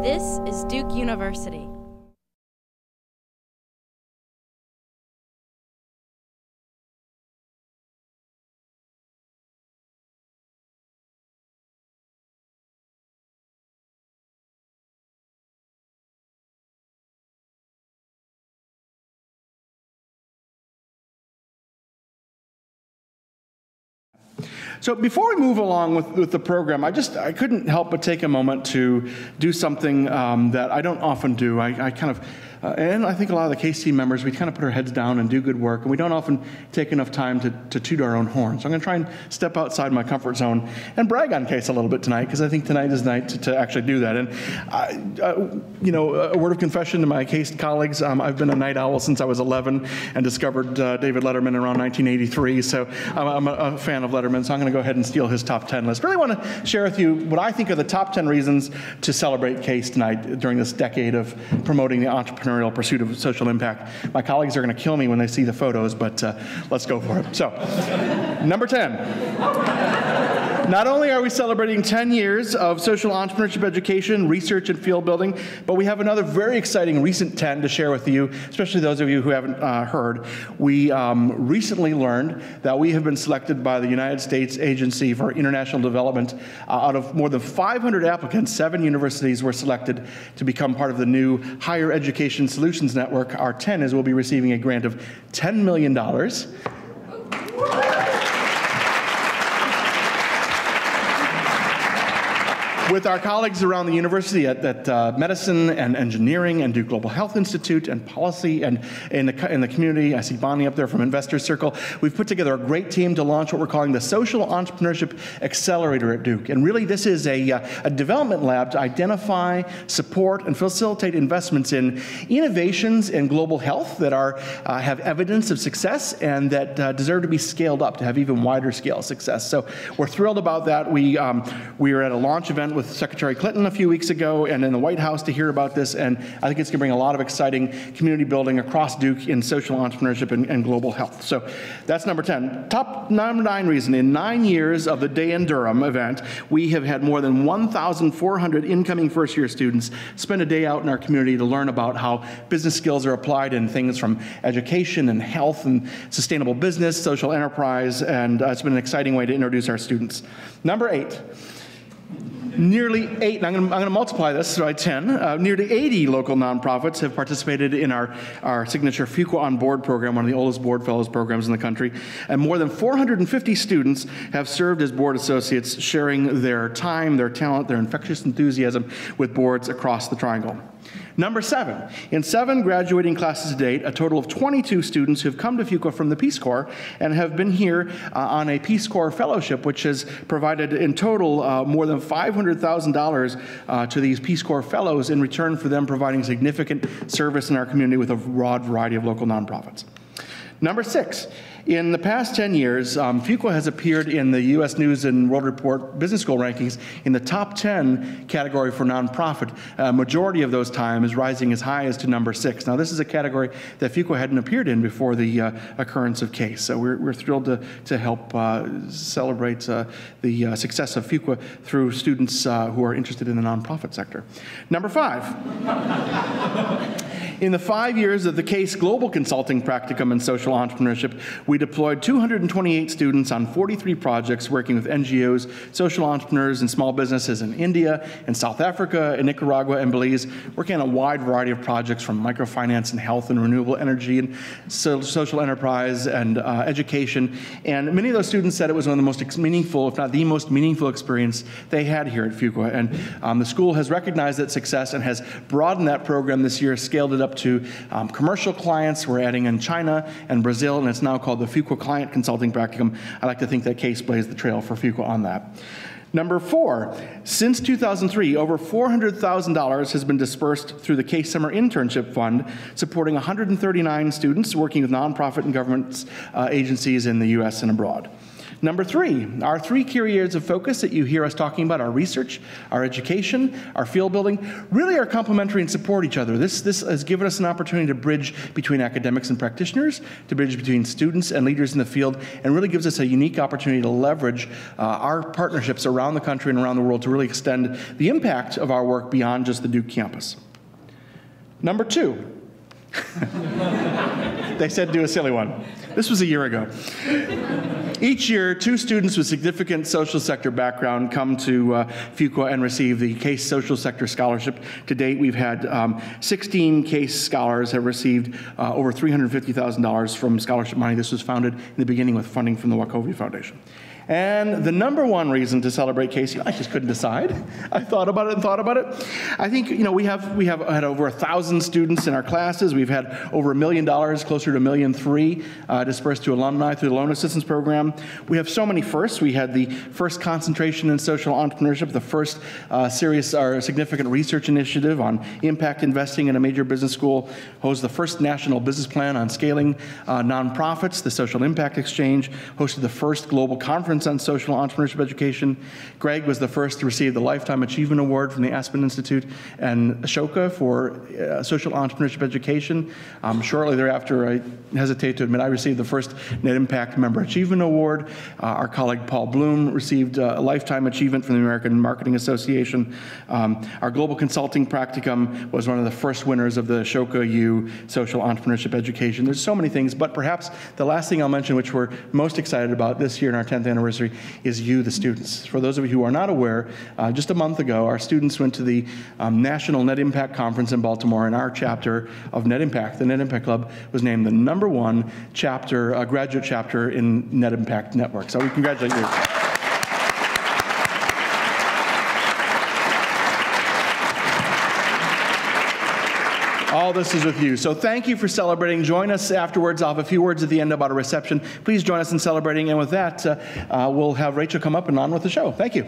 This is Duke University. So before we move along with the program, I couldn't help but take a moment to do something that I don't often do. I kind of, and I think a lot of the CASE team members, we kind of put our heads down and do good work, and we don't often take enough time to toot our own horn. So I'm going to try and step outside my comfort zone and brag on CASE a little bit tonight, because I think tonight is the night to actually do that. And, you know, a word of confession to my CASE colleagues, I've been a night owl since I was 11 and discovered David Letterman around 1983, so I'm a fan of Letterman, so I'm going to go ahead and steal his top 10 list. Really want to share with you what I think are the top 10 reasons to celebrate CASE tonight during this decade of promoting the entrepreneurial pursuit of social impact. My colleagues are going to kill me when they see the photos, but let's go for it. So, number 10. Not only are we celebrating 10 years of social entrepreneurship education, research, and field building, but we have another very exciting recent 10 to share with you, especially those of you who haven't heard. We recently learned that we have been selected by the United States Agency for International Development. Out of more than 500 applicants, 7 universities were selected to become part of the new Higher Education Solutions Network. Our 10 is we'll be receiving a grant of $10 million. With our colleagues around the university at Medicine and Engineering and Duke Global Health Institute and Policy and in the community, I see Bonnie up there from Investor Circle, we've put together a great team to launch what we're calling the Social Entrepreneurship Accelerator at Duke. And really this is a development lab to identify, support, and facilitate investments in innovations in global health that have evidence of success and that deserve to be scaled up to have even wider scale success. So we're thrilled about that. We were at a launch event with Secretary Clinton a few weeks ago and in the White House to hear about this, and I think it's going to bring a lot of exciting community building across Duke in social entrepreneurship and global health. So that's number 10. Top number 9 reason, in 9 years of the Day in Durham event, we have had more than 1,400 incoming first-year students spend a day out in our community to learn about how business skills are applied in things from education and health and sustainable business, social enterprise, and it's been an exciting way to introduce our students. Number 8. Nearly 8, and I'm going to multiply this by 10, nearly 80 local nonprofits have participated in our signature Fuqua on Board program, one of the oldest board fellows programs in the country, and more than 450 students have served as board associates, sharing their time, their talent, their infectious enthusiasm with boards across the Triangle. Number 7, in 7 graduating classes to date, a total of 22 students who have come to Fuqua from the Peace Corps and have been here on a Peace Corps fellowship, which has provided in total more than $500,000 to these Peace Corps fellows in return for them providing significant service in our community with a broad variety of local nonprofits. Number 6, in the past 10 years, Fuqua has appeared in the U.S. News and World Report Business School rankings in the top 10 category for nonprofit. A majority of those times rising as high as to number 6. Now, this is a category that Fuqua hadn't appeared in before the occurrence of CASE. So we're thrilled to help celebrate the success of Fuqua through students who are interested in the nonprofit sector. Number 5. In the 5 years of the CASE Global Consulting Practicum in Social Entrepreneurship, we deployed 228 students on 43 projects working with NGOs, social entrepreneurs, and small businesses in India, in South Africa, in Nicaragua, and Belize, working on a wide variety of projects from microfinance and health and renewable energy and social enterprise and education. And many of those students said it was one of the most meaningful, if not the most meaningful experience they had here at Fuqua. And the school has recognized that success and has broadened that program this year, scaled it up to commercial clients. We're adding in China and Brazil, and it's now called the Fuqua Client Consulting Practicum. I like to think that CASE blazed the trail for Fuqua on that. Number 4, since 2003, over $400,000 has been dispersed through the CASE Summer Internship Fund, supporting 139 students working with nonprofit and government agencies in the U.S. and abroad. Number 3, our 3 key areas of focus that you hear us talking about, our research, our education, our field building, really are complementary and support each other. This has given us an opportunity to bridge between academics and practitioners, to bridge between students and leaders in the field, and really gives us a unique opportunity to leverage our partnerships around the country and around the world to really extend the impact of our work beyond just the Duke campus. Number 2. They said do a silly one. This was a year ago. Each year, 2 students with significant social sector background come to Fuqua and receive the CASE Social Sector Scholarship. To date, we've had 16 CASE scholars have received over $350,000 from scholarship money. This was founded in the beginning with funding from the Wachovia Foundation. And the number 1 reason to celebrate CASE, I just couldn't decide. I thought about it and thought about it. I think, we have had over 1,000 students in our classes. We've had over $1 million, closer to $1.3 million, dispersed to alumni through the Loan Assistance Program. We have so many firsts. We had the first concentration in social entrepreneurship, the first serious or significant research initiative on impact investing in a major business school, hosted the first national business plan on scaling nonprofits, the Social Impact Exchange, hosted the first global conference on social entrepreneurship education. Greg was the first to receive the Lifetime Achievement Award from the Aspen Institute and Ashoka for social entrepreneurship education. Shortly thereafter, I hesitate to admit, I received the first Net Impact Member Achievement Award. Our colleague Paul Bloom received a Lifetime Achievement from the American Marketing Association. Our Global Consulting Practicum was one of the first winners of the Ashoka U Social Entrepreneurship Education. There's so many things, but perhaps the last thing I'll mention, which we're most excited about this year in our 10th anniversary, is you, the students. For those of you who are not aware, just a month ago, our students went to the National Net Impact Conference in Baltimore, and our chapter of Net Impact, the Net Impact Club, was named the #1 chapter, graduate chapter in Net Impact Network. So we congratulate you. All this is with you. So thank you for celebrating. Join us afterwards. I'll have a few words at the end about a reception. Please join us in celebrating. And with that, we'll have Rachel come up and on with the show. Thank you.